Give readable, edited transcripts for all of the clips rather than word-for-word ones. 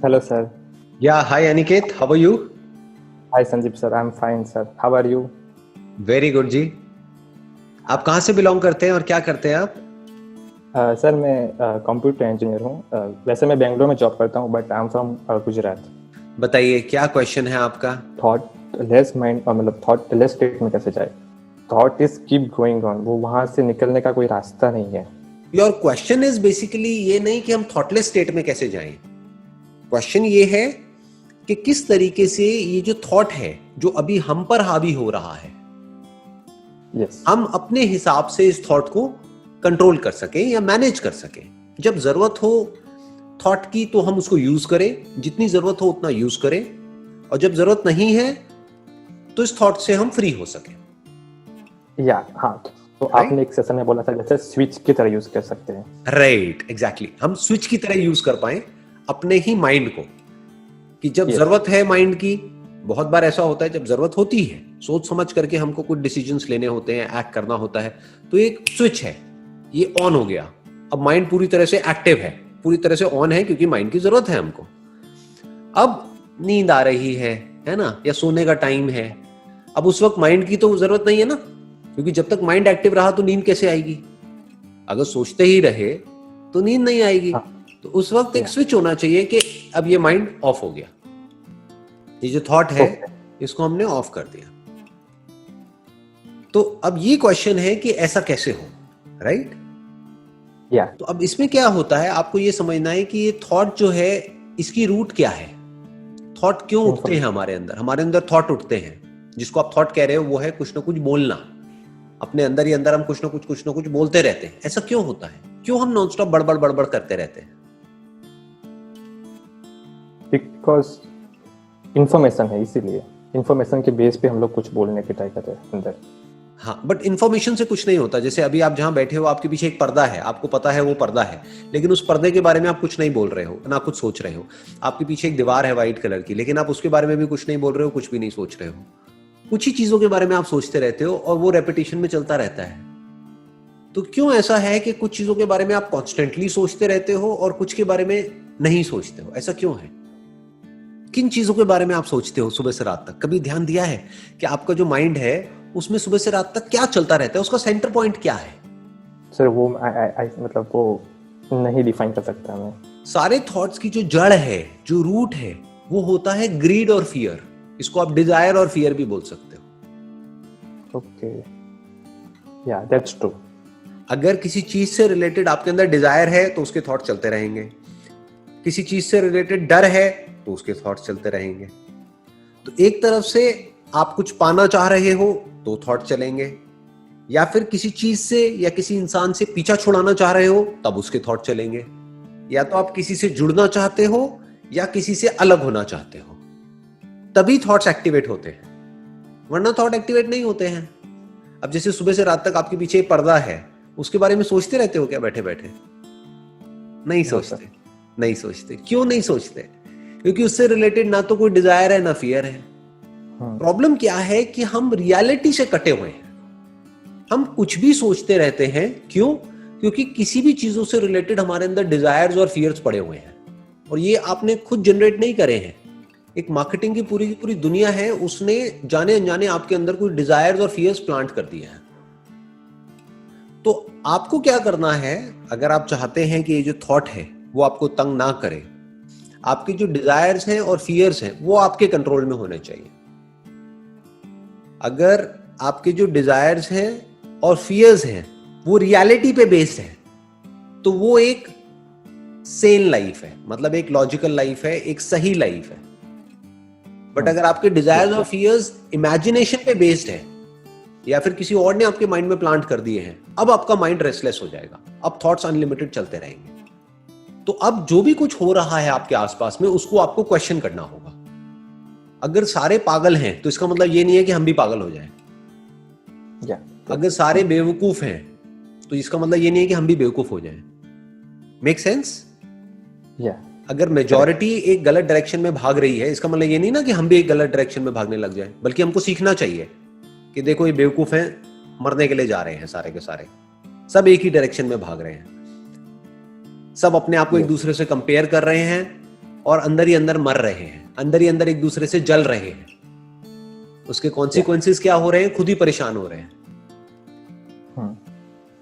Hello, sir. Yeah, hi Aniket, how are you? Hi, Sandeep, sir. I'm fine, sir. How are you? Very good जी। आप कहाँ से belong करते हैं और क्या करते हैं आप? सर मैं कंप्यूटर इंजीनियर हूँ। वैसे मैं बेंगलोर में जॉब करता हूँ, but I am from Gujarat. बताइए क्या क्वेश्चन है आपका? थॉट लेस माइंड, मतलब थॉट लेस स्टेट में कैसे जाए? Thought is keep going on, वो वहाँ से निकलने का कोई रास्ता नहीं है। योर क्वेश्चन इज बेसिकली ये नहीं कि हम थॉटलेस स्टेट में कैसे जाएं। क्वेश्चन ये है कि किस तरीके से ये जो थॉट है जो अभी हम पर हावी हो रहा है, यस। हम अपने हिसाब से इस थॉट को कंट्रोल कर सकें या मैनेज कर सकें। जब जरूरत हो थॉट की तो हम उसको यूज करें, जितनी जरूरत हो उतना यूज करें, और जब जरूरत नहीं है तो इस थॉट से हम फ्री हो सकें। या हाँ, तो Right? आपने एक सेशन में बोला था जैसे स्विच की तरह यूज कर सकते हैं। Right, exactly. हम स्विच की तरह यूज कर पाए अपने ही माइंड को, कि जब यस। जरूरत है माइंड की। बहुत बार ऐसा होता है जब जरूरत होती है, सोच समझ करके हमको कुछ डिसीजंस लेने होते हैं, एक्ट करना होता है, तो एक स्विच है, ये ऑन हो गया। अब माइंड पूरी तरह से एक्टिव है, पूरी तरह से ऑन है, क्योंकि माइंड की जरूरत है हमको। अब नींद आ रही है ना, या सोने का टाइम है, अब उस वक्त माइंड की तो जरूरत नहीं है ना, क्योंकि जब तक माइंड एक्टिव रहा तो नींद कैसे आएगी? अगर सोचते ही रहे तो नींद नहीं आएगी। हाँ। तो उस वक्त एक स्विच होना चाहिए कि अब ये माइंड ऑफ हो गया, ये जो थॉट है इसको हमने ऑफ कर दिया। तो अब ये क्वेश्चन है कि ऐसा कैसे हो, राइट? या तो अब इसमें क्या होता है, आपको ये समझना है कि ये थॉट जो है इसकी रूट क्या है। थॉट क्यों उठते हैं हमारे अंदर? हमारे अंदर थॉट उठते हैं, जिसको आप थॉट कह रहे हो वो है कुछ ना कुछ बोलना। अपने अंदर ही अंदर हम कुछ ना कुछ बोलते रहते हैं। ऐसा क्यों होता है? क्यों हम नॉन स्टॉप बड़बड़ बड़बड़ करते रहते हैं? बिकॉज इंफॉर्मेशन है, इसीलिए इंफॉर्मेशन के बेस पे हम लोग कुछ बोलने की ट्राई करते हैं अंदर। हाँ, बट इन्फॉर्मेशन से कुछ नहीं होता। जैसे अभी आप जहां बैठे हो, आपके पीछे एक पर्दा है, आपको पता है वो पर्दा है, लेकिन उस पर्दे के बारे में आप कुछ नहीं बोल रहे हो, ना कुछ सोच रहे हो। आपके पीछे एक दीवार है व्हाइट कलर की, लेकिन आप उसके बारे में भी कुछ नहीं बोल रहे हो, कुछ भी नहीं सोच रहे हो। कुछ ही चीजों के बारे में आप सोचते रहते हो और वो रेपिटेशन में चलता रहता है। तो क्यों ऐसा है कि कुछ चीजों के बारे में आप कॉन्स्टेंटली सोचते रहते हो और कुछ के बारे में नहीं सोचते हो? ऐसा क्यों है? किन चीजों के बारे में आप सोचते हो सुबह से रात तक? कभी ध्यान दिया है कि आपका जो माइंड है उसमें सुबह से रात तक क्या चलता रहता है? उसका सेंटर पॉइंट क्या है? सर वो मतलब वो नहीं डिफाइन कर सकता मैं। सारे थॉट्स की जो जड़ है, जो रूट है, वो होता है ग्रीड और फियर। इसको आप डिजायर और फियर भी बोल सकते हो। ओके, या दैट्स ट्रू। अगर किसी चीज से रिलेटेड आपके अंदर डिजायर है तो उसके थॉट चलते रहेंगे। किसी चीज से रिलेटेड डर है तो उसके थॉट्स चलते रहेंगे। तो एक तरफ से आप कुछ पाना चाह रहे हो तो थॉट चलेंगे, या फिर किसी चीज से या किसी इंसान से पीछा छुड़ाना चाह रहे हो तब उसके थॉट चलेंगे। या तो आप किसी से जुड़ना चाहते हो या किसी से अलग होना चाहते हो, तभी थॉट्स एक्टिवेट होते हैं, वरना थॉट एक्टिवेट नहीं होते हैं। अब जैसे सुबह से रात तक आपके पीछे एक पर्दा है, उसके बारे में सोचते रहते हो क्या बैठे बैठे? नहीं सोचते। नहीं सोचते। क्यों नहीं सोचते? क्योंकि उससे रिलेटेड ना तो कोई डिजायर है ना फियर है। प्रॉब्लम क्या है कि हम रियलिटी से कटे हुए हैं। हम कुछ भी सोचते रहते हैं। क्यों? क्योंकि किसी भी चीजों से रिलेटेड हमारे अंदर डिजायर्स और फियर्स पड़े हुए हैं, और ये आपने खुद जनरेट नहीं करे हैं। एक मार्केटिंग की पूरी दुनिया है, उसने जाने अनजाने आपके अंदर कोई डिजायर्स और फियर्स प्लांट कर दिए हैं। तो आपको क्या करना है, अगर आप चाहते हैं कि ये जो थॉट है वो आपको तंग ना करे, आपके जो डिजायर्स हैं और फियर्स हैं वो आपके कंट्रोल में होने चाहिए। अगर आपके जो डिजायर्स हैं और फियर्स हैं वो रियलिटी पे बेस्ड है, तो वो एक सेन लाइफ है, मतलब एक लॉजिकल लाइफ है, एक सही लाइफ है। बट अगर आपके डिजायर्स और फियर्स इमेजिनेशन पे बेस्ड है, या फिर किसी और ने आपके माइंड में प्लांट कर दिए हैं, अब आपका माइंड रेस्टलेस हो जाएगा। अब थॉट्स अनलिमिटेड चलते रहेंगे। तो अब जो भी कुछ हो रहा है आपके आसपास में, उसको आपको क्वेश्चन करना होगा। अगर सारे पागल हैं तो इसका मतलब ये नहीं है कि हम भी पागल हो जाएं। अगर सारे बेवकूफ हैं तो इसका मतलब ये नहीं है कि हम भी बेवकूफ हो जाएं। Make sense? अगर मेजॉरिटी एक गलत डायरेक्शन में भाग रही है, इसका मतलब ये नहीं ना कि हम भी एक गलत डायरेक्शन में भागने लग जाएं, बल्कि हमको सीखना चाहिए कि देखो ये बेवकूफ हैं, मरने के लिए जा रहे हैं, सारे के सारे सब एक ही डायरेक्शन में भाग रहे हैं, सब अपने आप को एक दूसरे से कंपेयर कर रहे हैं, और अंदर ही अंदर मर रहे हैं, अंदर ही अंदर एक दूसरे से जल रहे हैं। उसके कॉन्सिक्वेंसेस क्या हो रहे हैं, खुद ही परेशान हो रहे हैं।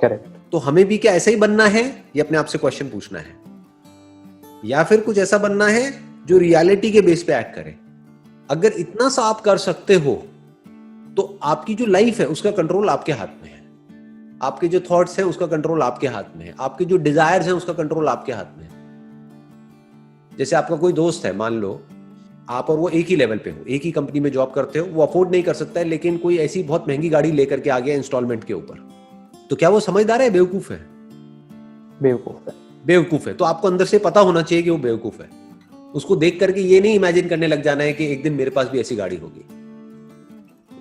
करेक्ट। तो हमें भी क्या ऐसा ही बनना है, ये अपने आप से क्वेश्चन पूछना है, या फिर कुछ ऐसा बनना है जो रियलिटी के बेस पे एक्ट करे। अगर इतना सा आप कर सकते हो तो आपकी जो लाइफ है उसका कंट्रोल आपके हाथ में है, आपके जो थॉट्स हैं उसका कंट्रोल आपके हाथ में है, आपके जो डिजायर्स हैं उसका कंट्रोल आपके हाथ में है। जैसे आपका कोई दोस्त है, मान लो आप और वो एक ही लेवल पे हो, एक ही कंपनी में जॉब करते हो, वो अफोर्ड नहीं कर सकता है, लेकिन कोई ऐसी बहुत महंगी गाड़ी लेकर के आ गया इंस्टॉलमेंट के ऊपर, तो क्या वो समझदार है, बेवकूफ है? बेवकूफ है। बेवकूफ है। तो आपको अंदर से पता होना चाहिए कि वो बेवकूफ है। उसको देख करके ये नहीं इमेजिन करने लग जाना है कि एक दिन मेरे पास भी ऐसी गाड़ी होगी।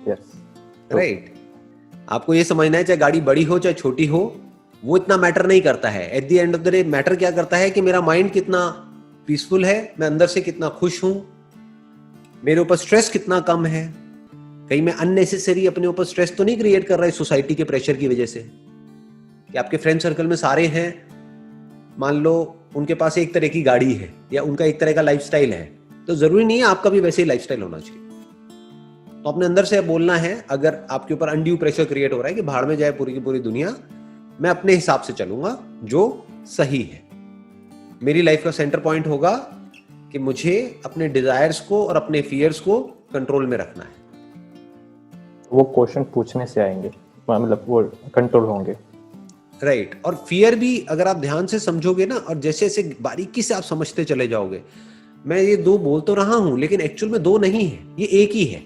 Yes, right. आपको ये समझना है, चाहे गाड़ी बड़ी हो चाहे छोटी हो, वो इतना मैटर नहीं करता है। At the end of the day matter क्या करता है कि मेरा माइंड कितना पीसफुल है, मैं अंदर से कितना खुश हूं, मेरे ऊपर स्ट्रेस कितना कम है, कहीं मैं अननेसेसरी अपने ऊपर स्ट्रेस तो नहीं क्रिएट कर रहा है सोसाइटी के प्रेशर की वजह से। कि आपके फ्रेंड सर्कल में सारे हैं, मान लो उनके पास एक तरह की गाड़ी है या उनका एक तरह का लाइफस्टाइल है, तो जरूरी नहीं है आपका भी वैसे ही लाइफस्टाइल होना चाहिए। तो अपने अंदर से बोलना है, अगर आपके ऊपर अनड्यू प्रेशर क्रिएट हो रहा है कि भाड़ में जाए पूरी की पूरी दुनिया, मैं अपने हिसाब से चलूंगा जो सही है। मेरी लाइफ का सेंटर पॉइंट होगा कि मुझे अपने डिजायर्स को और अपने फियर्स को कंट्रोल में रखना है। वो क्वेश्चन पूछने से आएंगे, मतलब वो कंट्रोल होंगे। राइट। और फियर भी अगर आप ध्यान से समझोगे ना, और जैसे जैसे बारीकी से आप समझते चले जाओगे, मैं ये दो बोल तो रहा हूं लेकिन एक्चुअल में दो नहीं है, ये एक ही है।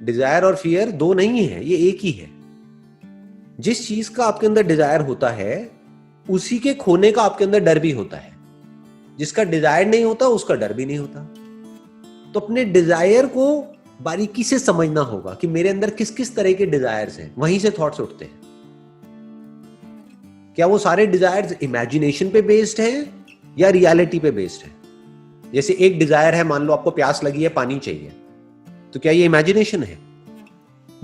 डिजायर और फियर दो नहीं है, ये एक ही है। जिस चीज का आपके अंदर डिजायर होता है उसी के खोने का आपके अंदर डर भी होता है। जिसका डिजायर नहीं होता उसका डर भी नहीं होता। तो अपने डिजायर को बारीकी से समझना होगा कि मेरे अंदर किस किस तरह के डिजायर्स हैं, वहीं से थॉट्स उठते हैं। क्या वो सारे डिजायर्स इमेजिनेशन पे बेस्ड हैं या रियलिटी पे बेस्ड है? जैसे एक डिजायर है, मान लो आपको प्यास लगी है, पानी चाहिए, तो क्या ये इमेजिनेशन है?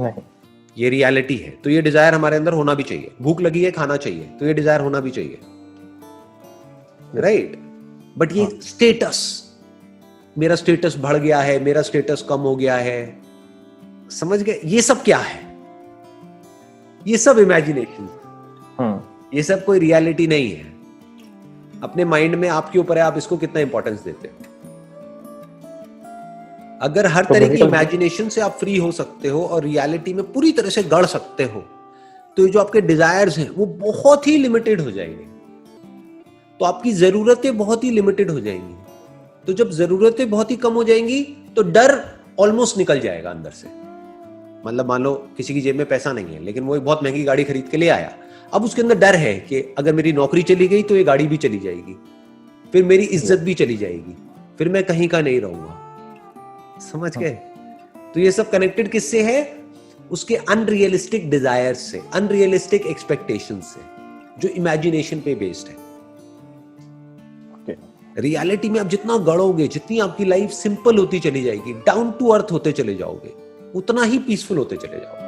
नहीं, ये रियलिटी है। तो ये डिजायर हमारे अंदर होना भी चाहिए। भूख लगी है, खाना चाहिए, तो ये डिजायर होना भी चाहिए। राइट। बट ये स्टेटस, मेरा स्टेटस बढ़ गया है, मेरा स्टेटस कम हो गया है, समझ गए? ये सब क्या है? ये सब इमेजिनेशन, ये सब कोई रियलिटी नहीं है। अपने माइंड में आपके ऊपर है, आप इसको कितना इंपॉर्टेंस देते हो। अगर हर तरह की इमेजिनेशन से आप फ्री हो सकते हो और रियलिटी में पूरी तरह से गढ़ सकते हो, तो ये जो आपके डिजायर्स हैं वो बहुत ही लिमिटेड हो जाएंगे। तो आपकी जरूरतें बहुत ही लिमिटेड हो जाएंगी। तो जब जरूरतें बहुत ही कम हो जाएंगी तो डर ऑलमोस्ट निकल जाएगा अंदर से। मतलब मान लो किसी की जेब में पैसा नहीं है लेकिन वो एक बहुत महंगी गाड़ी खरीद के ले आया। अब उसके अंदर डर है कि अगर मेरी नौकरी चली गई तो ये गाड़ी भी चली जाएगी, फिर मेरी इज्जत भी चली जाएगी, फिर मैं कहीं का नहीं रहूंगा। समझ गए? तो ये सब कनेक्टेड किससे है? उसके अनरियलिस्टिक डिजायर्स से, अनरियलिस्टिक एक्सपेक्टेशंस से, जो इमेजिनेशन पे बेस्ड है। रियलिटी में आप जितना गढ़ोगे, जितनी आपकी लाइफ सिंपल होती चली जाएगी, डाउन टू अर्थ होते चले जाओगे, उतना ही पीसफुल होते चले जाओगे।